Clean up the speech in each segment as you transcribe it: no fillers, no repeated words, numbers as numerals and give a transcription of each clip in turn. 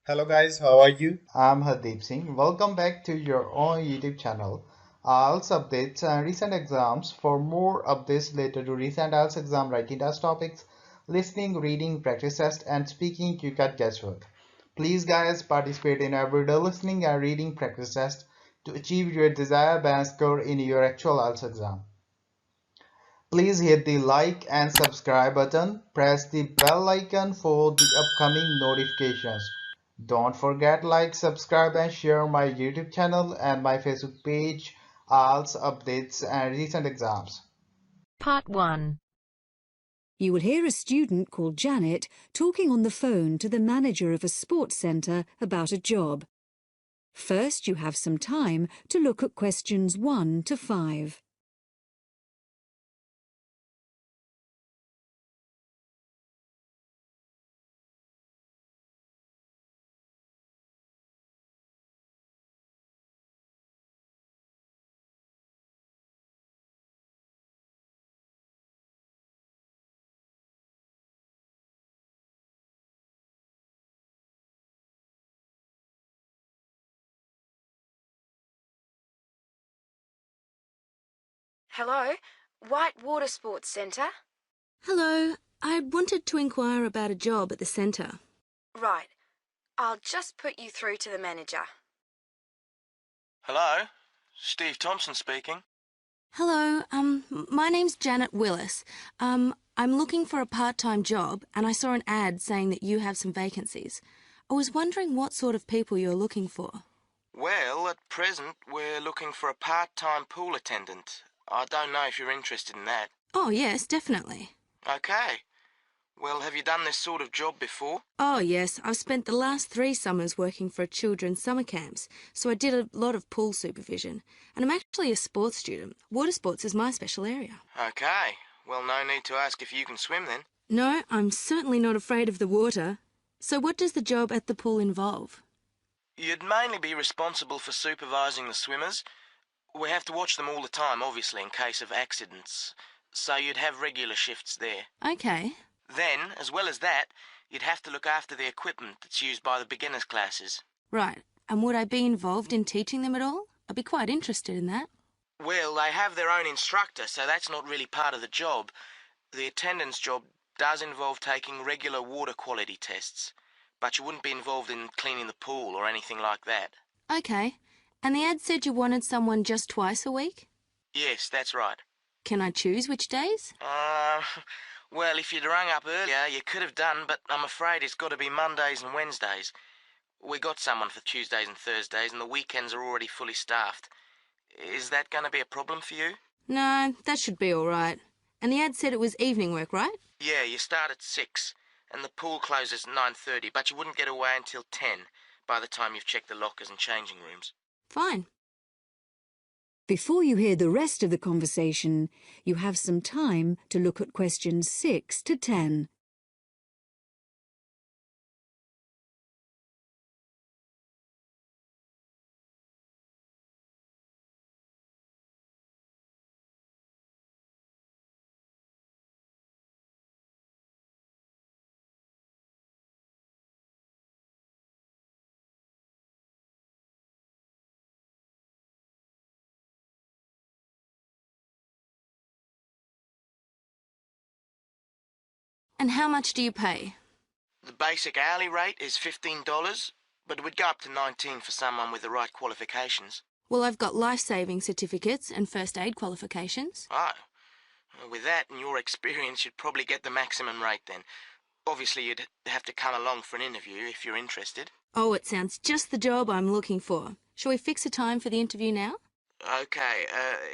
Hello guys, how are you? I'm Hardeep Singh. Welcome back to your own YouTube channel. IELTS updates and recent exams. For more updates related to recent IELTS exam writing test topics, listening, reading, practice test, and speaking, you got guesswork. Please guys participate in everyday listening and reading practice test to achieve your desired band score in your actual IELTS exam. Please hit the like and subscribe button. Press the bell icon for the upcoming notifications. Don't forget like, subscribe and share my YouTube channel and my Facebook page, IELTS updates and recent exams. Part 1. You will hear a student called Janet talking on the phone to the manager of a sports centre about a job. First, you have some time to look at questions 1 to 5. Hello, White Water Sports Centre. Hello, I wanted to inquire about a job at the centre. Right, I'll just put you through to the manager. Hello, Steve Thompson speaking. Hello, my name's Janet Willis. I'm looking for a part-time job and I saw an ad saying that you have some vacancies. I was wondering what sort of people you're looking for. Well, at present, we're looking for a part-time pool attendant. I don't know if you're interested in that. Oh, yes, definitely. Okay. Well, have you done this sort of job before? Oh, yes, I've spent the last 3 summers working for children's summer camps, so I did a lot of pool supervision. And I'm actually a sports student. Water sports is my special area. Okay. Well, no need to ask if you can swim then. No, I'm certainly not afraid of the water. So what does the job at the pool involve? You'd mainly be responsible for supervising the swimmers. We have to watch them all the time, obviously, in case of accidents. So you'd have regular shifts there. Okay. Then, as well as that, you'd have to look after the equipment that's used by the beginners classes. Right. And would I be involved in teaching them at all? I'd be quite interested in that. Well, they have their own instructor, so that's not really part of the job. The attendance job does involve taking regular water quality tests, but you wouldn't be involved in cleaning the pool or anything like that. Okay. And the ad said you wanted someone just twice a week? Yes, that's right. Can I choose which days? Well, if you'd rung up earlier, you could have done, but I'm afraid it's got to be Mondays and Wednesdays. We got someone for Tuesdays and Thursdays, and the weekends are already fully staffed. Is that going to be a problem for you? No, that should be all right. And the ad said it was evening work, right? Yeah, you start at 6, and the pool closes at 9:30, but you wouldn't get away until 10 by the time you've checked the lockers and changing rooms. Fine. Before you hear the rest of the conversation, you have some time to look at questions 6 to 10. And how much do you pay? The basic hourly rate is $15, but it would go up to 19 for someone with the right qualifications. Well, I've got life-saving certificates and first aid qualifications. Oh, with that and your experience, you'd probably get the maximum rate then. Obviously, you'd have to come along for an interview if you're interested. Oh, it sounds just the job I'm looking for. Shall we fix a time for the interview now? Okay,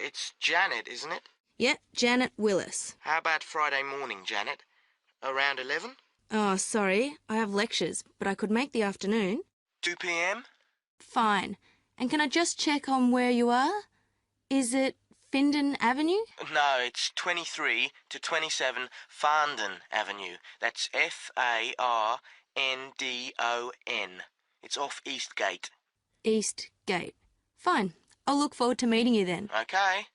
it's Janet, isn't it? Yep, Janet Willis. How about Friday morning, Janet? Around 11? Oh, sorry, I have lectures, but I could make the afternoon. 2 p.m.? Fine. And can I just check on where you are? Is it Findon Avenue? No, it's 23 to 27 Farndon Avenue. That's Farndon. It's off Eastgate. East Gate. Fine. I'll look forward to meeting you then. Okay.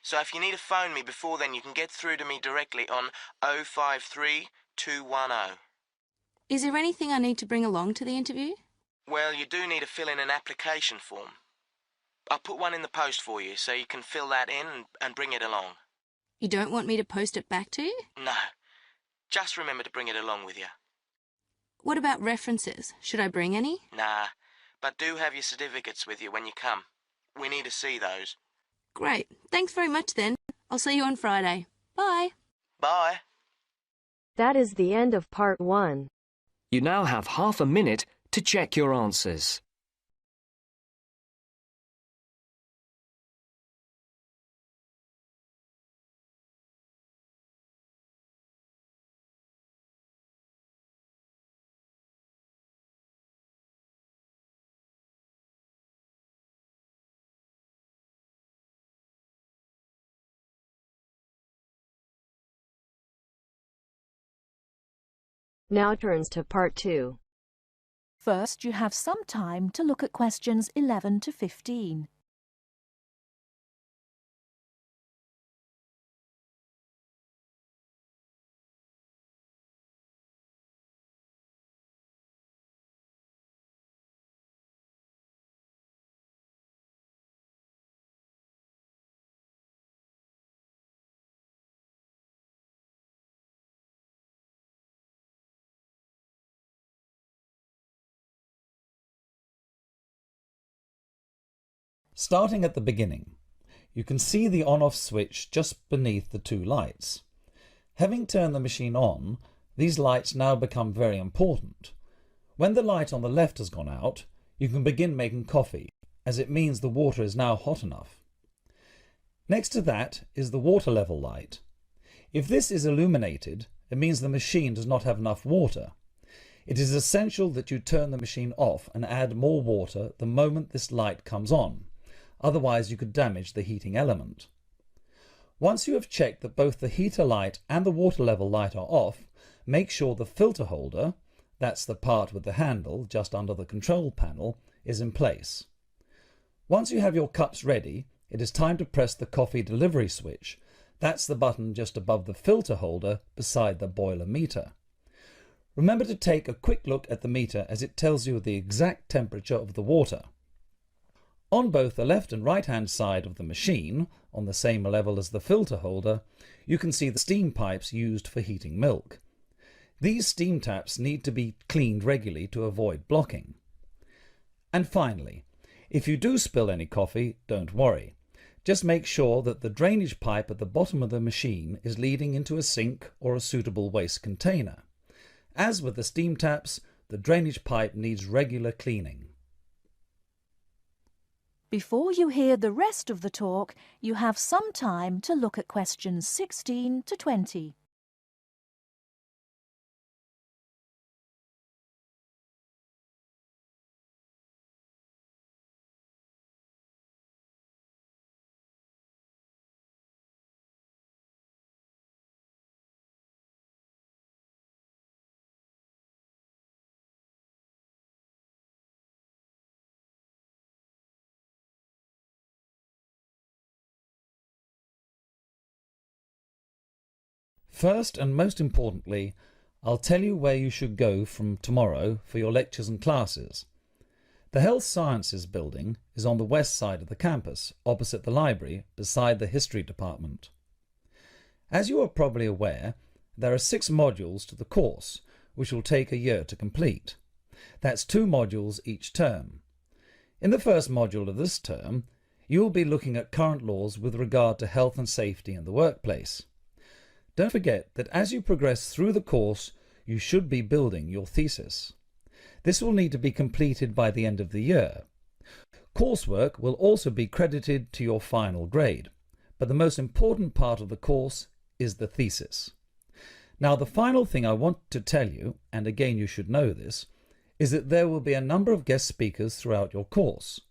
So if you need to phone me before then, you can get through to me directly on 053 210. Is there anything I need to bring along to the interview? Well, you do need to fill in an application form. I'll put one in the post for you so you can fill that in and bring it along. You don't want me to post it back to you? No, just remember to bring it along with you. What about references? Should I bring any? Nah, but do have your certificates with you when you come. We need to see those. Great. Thanks very much then. I'll see you on Friday. Bye. Bye. That is the end of part 1. You now have half a minute to check your answers. Now turns to part 2. First, you have some time to look at questions 11 to 15. Starting at the beginning, you can see the on-off switch just beneath the two lights. Having turned the machine on, these lights now become very important. When the light on the left has gone out, you can begin making coffee, as it means the water is now hot enough. Next to that is the water level light. If this is illuminated, it means the machine does not have enough water. It is essential that you turn the machine off and add more water the moment this light comes on. Otherwise you could damage the heating element. Once you have checked that both the heater light and the water level light are off, make sure the filter holder, that's the part with the handle just under the control panel, is in place. Once you have your cups ready, it is time to press the coffee delivery switch. That's the button just above the filter holder beside the boiler meter. Remember to take a quick look at the meter as it tells you the exact temperature of the water. On both the left and right hand side of the machine, on the same level as the filter holder, you can see the steam pipes used for heating milk. These steam taps need to be cleaned regularly to avoid blocking. And finally, if you do spill any coffee, don't worry. Just make sure that the drainage pipe at the bottom of the machine is leading into a sink or a suitable waste container. As with the steam taps, the drainage pipe needs regular cleaning. Before you hear the rest of the talk, you have some time to look at questions 16 to 20. First and most importantly, I'll tell you where you should go from tomorrow for your lectures and classes. The Health Sciences building is on the west side of the campus, opposite the library, beside the History department. As you are probably aware, there are 6 modules to the course, which will take a year to complete. That's 2 modules each term. In the first module of this term, you will be looking at current laws with regard to health and safety in the workplace. Don't forget that as you progress through the course, you should be building your thesis. This will need to be completed by the end of the year. Coursework will also be credited to your final grade, but the most important part of the course is the thesis. Now, the final thing I want to tell you, and again you should know this, is that there will be a number of guest speakers throughout your course.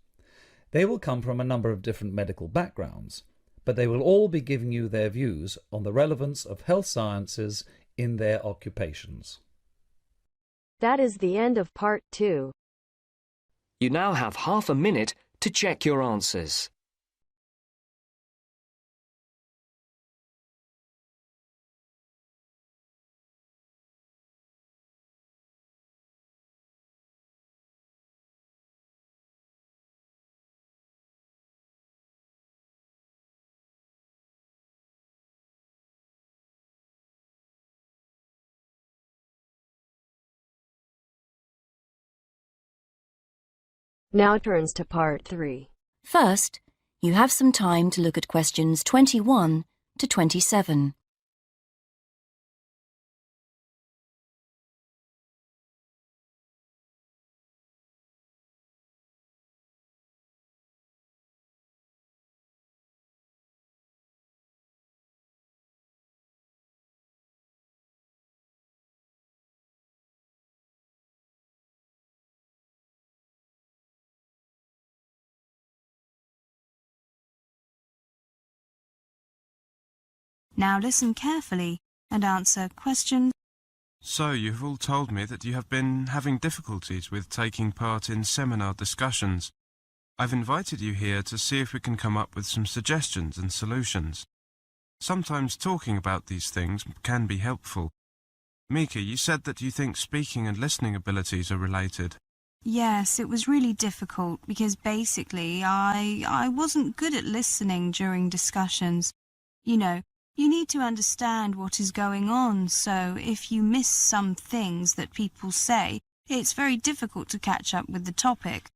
They will come from a number of different medical backgrounds, but they will all be giving you their views on the relevance of health sciences in their occupations. That is the end of part 2. You now have half a minute to check your answers. Now turns to part 3. First, you have some time to look at questions 21 to 27. Now listen carefully and answer questions. So, you've all told me that you have been having difficulties with taking part in seminar discussions. I've invited you here to see if we can come up with some suggestions and solutions. Sometimes talking about these things can be helpful. Mika, you said that you think speaking and listening abilities are related. Yes, it was really difficult because basically I wasn't good at listening during discussions. You know, you need to understand what is going on, so if you miss some things that people say, it's very difficult to catch up with the topic.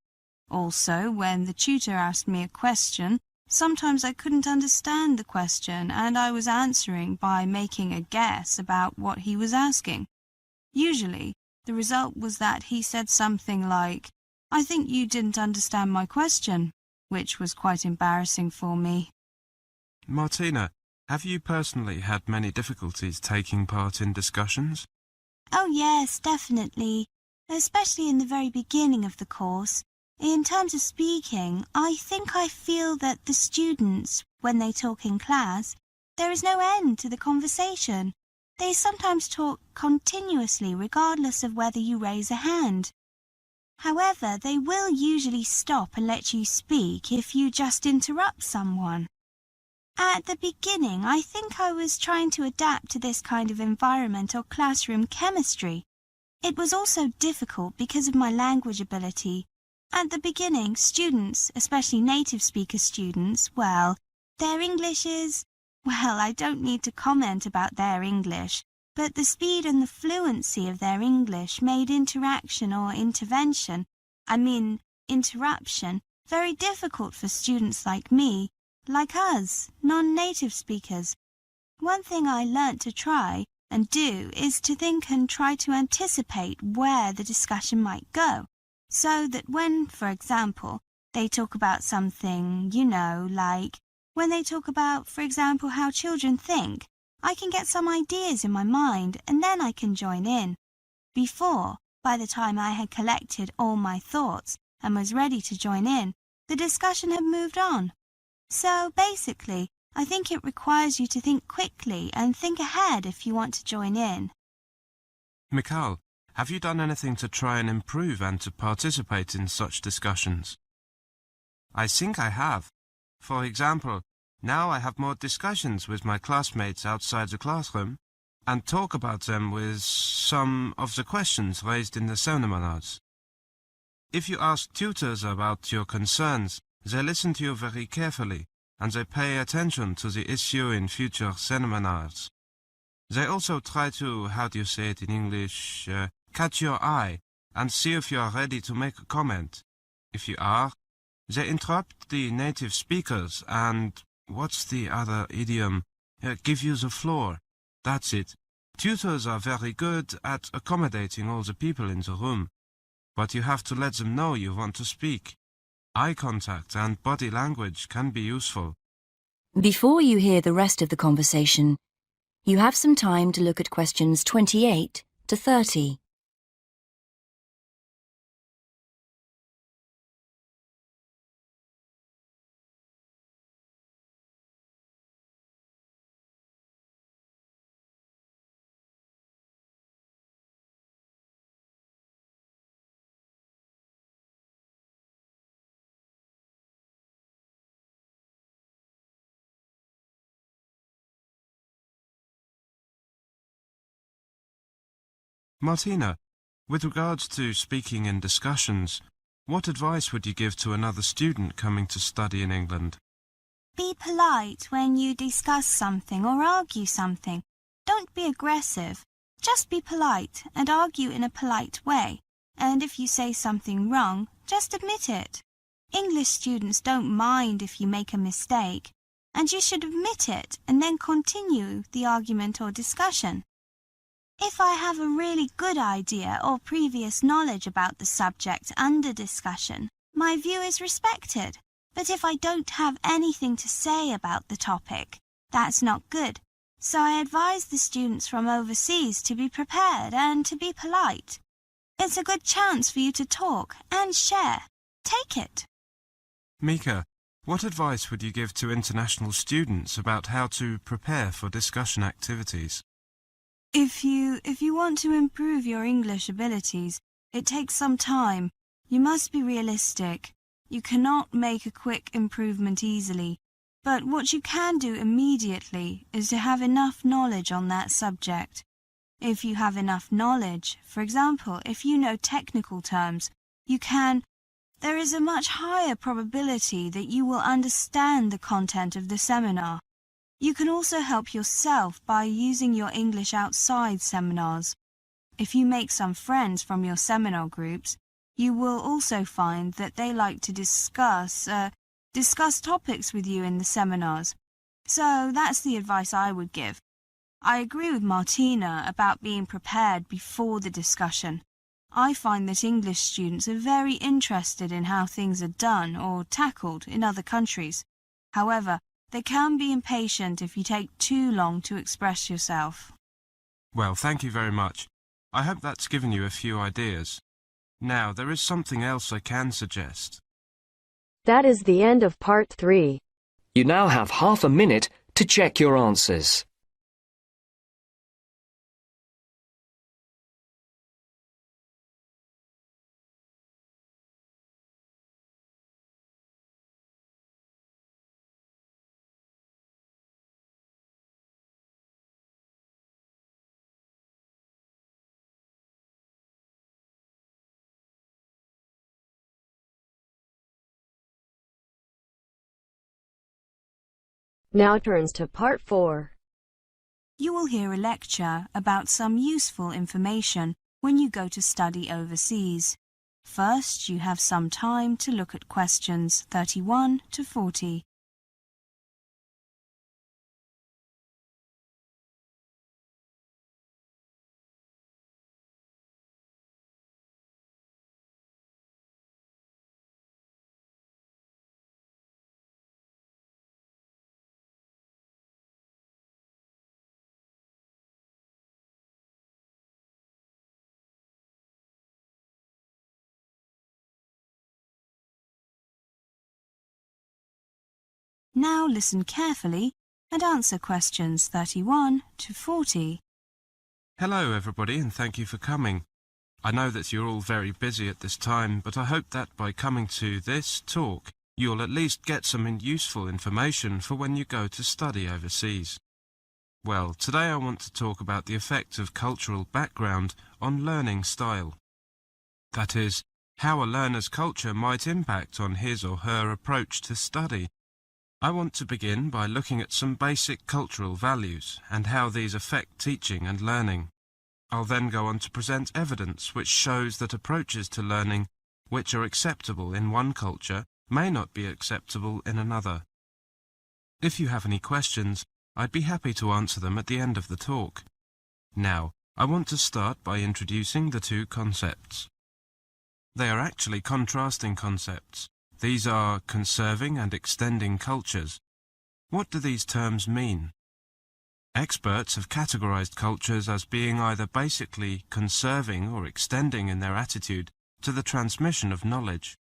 Also, when the tutor asked me a question, sometimes I couldn't understand the question and I was answering by making a guess about what he was asking. Usually, the result was that he said something like, "I think you didn't understand my question," which was quite embarrassing for me. Martina, have you personally had many difficulties taking part in discussions? Oh yes, definitely, especially in the very beginning of the course. In terms of speaking, I think I feel that the students, when they talk in class, there is no end to the conversation. They sometimes talk continuously regardless of whether you raise a hand. However, they will usually stop and let you speak if you just interrupt someone. At the beginning, I think I was trying to adapt to this kind of environment or classroom chemistry. It was also difficult because of my language ability. At the beginning, students, especially native speaker students, well, their English is... Well, I don't need to comment about their English, but the speed and the fluency of their English made interaction or intervention, interruption, very difficult for students like me, like us, non-native speakers. One thing I learnt to try and do is to think and try to anticipate where the discussion might go, so that when, for example, they talk about something, like when they talk about, for example, how children think, I can get some ideas in my mind and then I can join in. Before, by the time I had collected all my thoughts and was ready to join in, the discussion had moved on. So basically, I think it requires you to think quickly and think ahead if you want to join in. Mikhail, have you done anything to try and improve and to participate in such discussions? I think I have. For example, now I have more discussions with my classmates outside the classroom and talk about them with some of the questions raised in the seminars. If you ask tutors about your concerns, they listen to you very carefully and they pay attention to the issue in future seminars. They also try to, how do you say it in English, catch your eye and see if you are ready to make a comment. If you are, they interrupt the native speakers and, what's the other idiom, give you the floor. That's it. Tutors are very good at accommodating all the people in the room, but you have to let them know you want to speak. Eye contact and body language can be useful. Before you hear the rest of the conversation, you have some time to look at questions 28 to 30. Martina, with regards to speaking in discussions, what advice would you give to another student coming to study in England? Be polite when you discuss something or argue something. Don't be aggressive. Just be polite and argue in a polite way. And if you say something wrong, just admit it. English students don't mind if you make a mistake, and you should admit it and then continue the argument or discussion. If I have a really good idea or previous knowledge about the subject under discussion, my view is respected. But if I don't have anything to say about the topic, that's not good. So I advise the students from overseas to be prepared and to be polite. It's a good chance for you to talk and share. Take it. Mika, what advice would you give to international students about how to prepare for discussion activities? If you want to improve your English abilities, it takes some time. You must be realistic. You cannot make a quick improvement easily. But what you can do immediately is to have enough knowledge on that subject. If you have enough knowledge, for example, if you know technical terms, there is a much higher probability that you will understand the content of the seminar. You can also help yourself by using your English outside seminars. If you make some friends from your seminar groups, you will also find that they like to discuss topics with you in the seminars. So that's the advice I would give. I agree with Martina about being prepared before the discussion. I find that English students are very interested in how things are done or tackled in other countries. However, they can be impatient if you take too long to express yourself. Well, thank you very much. I hope that's given you a few ideas. Now, there is something else I can suggest. That is the end of part 3. You now have half a minute to check your answers. Now turns to part 4. You will hear a lecture about some useful information when you go to study overseas. First, you have some time to look at questions 31 to 40. Now listen carefully and answer questions 31 to 40. Hello, everybody, and thank you for coming. I know that you're all very busy at this time, but I hope that by coming to this talk, you'll at least get some useful information for when you go to study overseas. Well, today I want to talk about the effect of cultural background on learning style. That is, how a learner's culture might impact on his or her approach to study. I want to begin by looking at some basic cultural values and how these affect teaching and learning. I'll then go on to present evidence which shows that approaches to learning which are acceptable in one culture may not be acceptable in another. If you have any questions, I'd be happy to answer them at the end of the talk. Now, I want to start by introducing the two concepts. They are actually contrasting concepts. These are conserving and extending cultures. What do these terms mean? Experts have categorized cultures as being either basically conserving or extending in their attitude to the transmission of knowledge.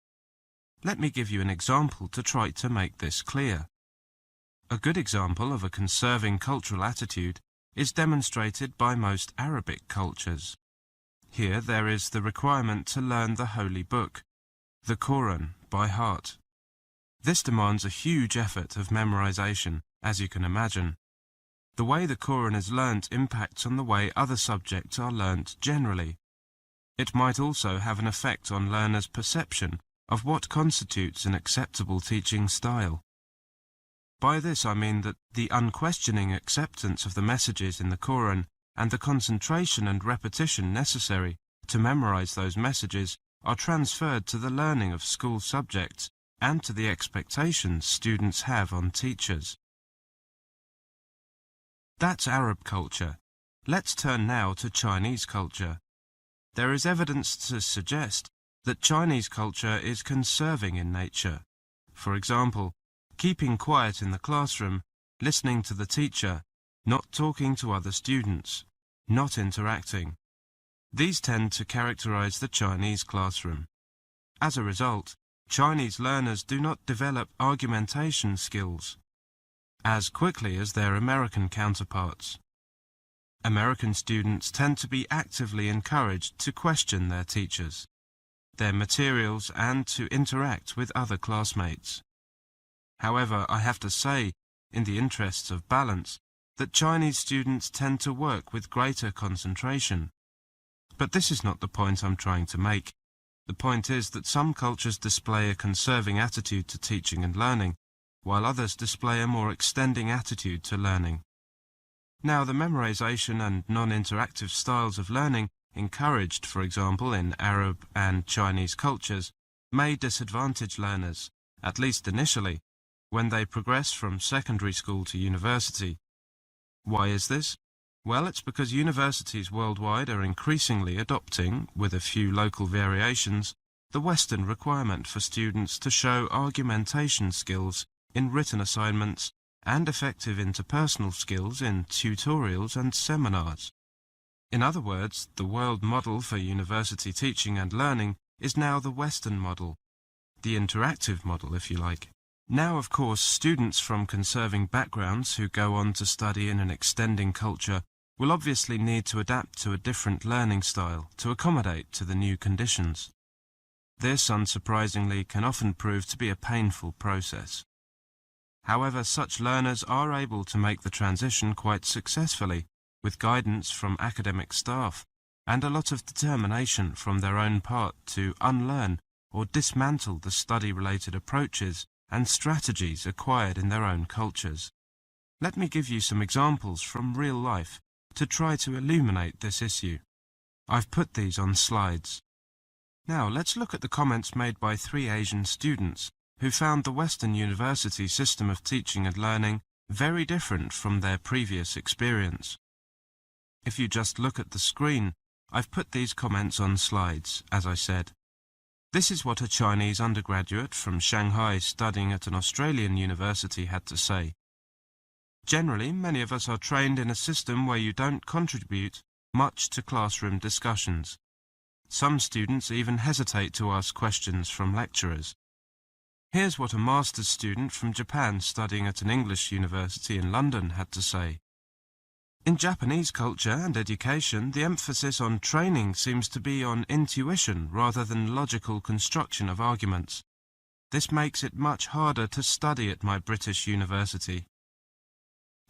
Let me give you an example to try to make this clear. A good example of a conserving cultural attitude is demonstrated by most Arabic cultures. Here there is the requirement to learn the Holy Book, the Quran, by heart. This demands a huge effort of memorization, as you can imagine. The way the Quran is learnt impacts on the way other subjects are learnt generally. It might also have an effect on learners' perception of what constitutes an acceptable teaching style. By this I mean that the unquestioning acceptance of the messages in the Quran and the concentration and repetition necessary to memorize those messages are transferred to the learning of school subjects and to the expectations students have on teachers. That's Arab culture. Let's turn now to Chinese culture. There is evidence to suggest that Chinese culture is conserving in nature. For example, keeping quiet in the classroom, listening to the teacher, not talking to other students, not interacting. These tend to characterize the Chinese classroom. As a result, Chinese learners do not develop argumentation skills as quickly as their American counterparts. American students tend to be actively encouraged to question their teachers, their materials, and to interact with other classmates. However, I have to say, in the interests of balance, that Chinese students tend to work with greater concentration. But this is not the point I'm trying to make. The point is that some cultures display a conserving attitude to teaching and learning, while others display a more extending attitude to learning. Now, the memorization and non-interactive styles of learning encouraged, for example, in Arab and Chinese cultures, may disadvantage learners, at least initially, when they progress from secondary school to university. Why is this? Well, it's because universities worldwide are increasingly adopting, with a few local variations, the Western requirement for students to show argumentation skills in written assignments and effective interpersonal skills in tutorials and seminars. In other words, the world model for university teaching and learning is now the Western model, the interactive model, if you like. Now, of course, students from conserving backgrounds who go on to study in an extending culture will obviously need to adapt to a different learning style to accommodate to the new conditions. This, unsurprisingly, can often prove to be a painful process. However, such learners are able to make the transition quite successfully, with guidance from academic staff and a lot of determination from their own part to unlearn or dismantle the study-related approaches and strategies acquired in their own cultures. Let me give you some examples from real life to try to illuminate this issue. I've put these on slides. Now, let's look at the comments made by 3 Asian students who found the Western university system of teaching and learning very different from their previous experience. If you just look at the screen, I've put these comments on slides, as I said. This is what a Chinese undergraduate from Shanghai studying at an Australian university had to say. Generally, many of us are trained in a system where you don't contribute much to classroom discussions. Some students even hesitate to ask questions from lecturers. Here's what a master's student from Japan studying at an English university in London had to say. In Japanese culture and education, the emphasis on training seems to be on intuition rather than logical construction of arguments. This makes it much harder to study at my British university.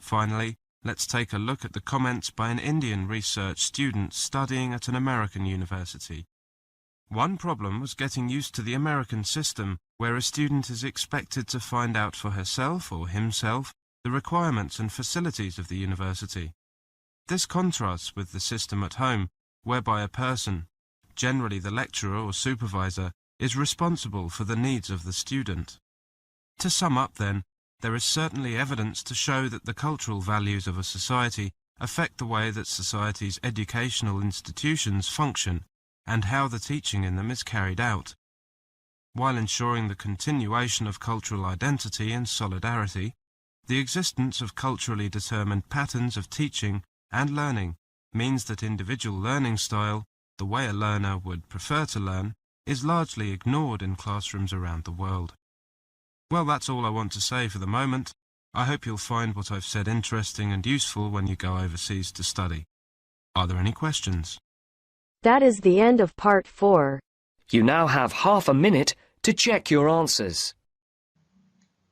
Finally, let's take a look at the comments by an Indian research student studying at an American university. One problem was getting used to the American system, where a student is expected to find out for herself or himself the requirements and facilities of the university. This contrasts with the system at home, whereby a person, generally the lecturer or supervisor, is responsible for the needs of the student. To sum up then, there is certainly evidence to show that the cultural values of a society affect the way that society's educational institutions function and how the teaching in them is carried out. While ensuring the continuation of cultural identity and solidarity, the existence of culturally determined patterns of teaching and learning means that individual learning style, the way a learner would prefer to learn, is largely ignored in classrooms around the world. Well, that's all I want to say for the moment. I hope you'll find what I've said interesting and useful when you go overseas to study. Are there any questions? That is the end of part 4. You now have half a minute to check your answers.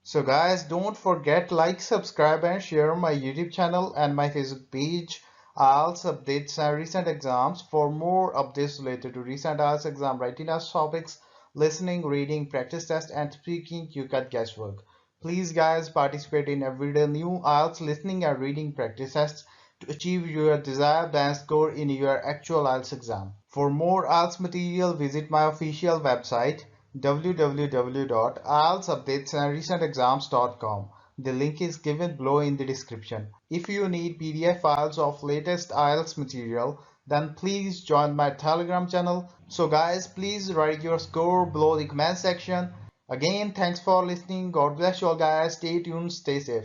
So guys, don't forget like, subscribe and share my YouTube channel and my Facebook page, IELTS updates and recent exams. For more updates related to recent IELTS exam writing test topics, listening, reading, practice test and speaking, you got guesswork. Please guys, participate in everyday new IELTS listening and reading practice tests to achieve your desired band score in your actual IELTS exam. For more IELTS material, visit my official website www.ieltsupdatesandrecentexams.com. The link is given below in the description. If you need PDF files of latest IELTS material, then please join my Telegram channel. So guys, please write your score below the comment section. Again, thanks for listening. God bless you all guys. Stay tuned, stay safe.